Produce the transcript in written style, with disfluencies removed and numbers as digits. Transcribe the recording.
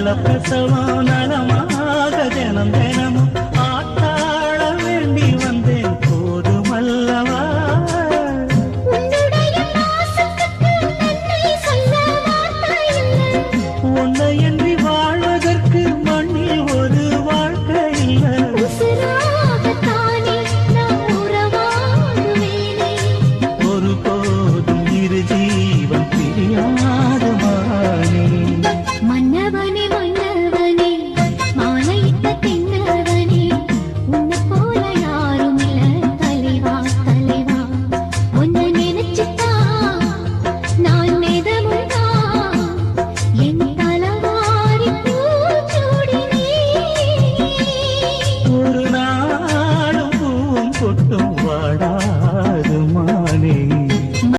நலப்பிரசவம் நலமாக தினம் தினமும் ஆத்தாள வேண்டி வந்தேன் போதுமல்லவா உன்னை என்று வாழ்வதற்கு மண்ணில் ஒரு வாழ்க்கை இல்லை ஒரு போதும் இரு ஜீவன் பிரியாத மானே மன்னவனே மன்னவனே மாலையிட்ட தென்னவனே உன்னை போல யாரும் இல்ல தலைவா தலைவா உன்னை நினைச்சுதான் நான் மிதமுண்டா என் தலவாரி பூச்சூடினே ஒரு நாளும் பூவும் கொட்டும் வாடாது மானே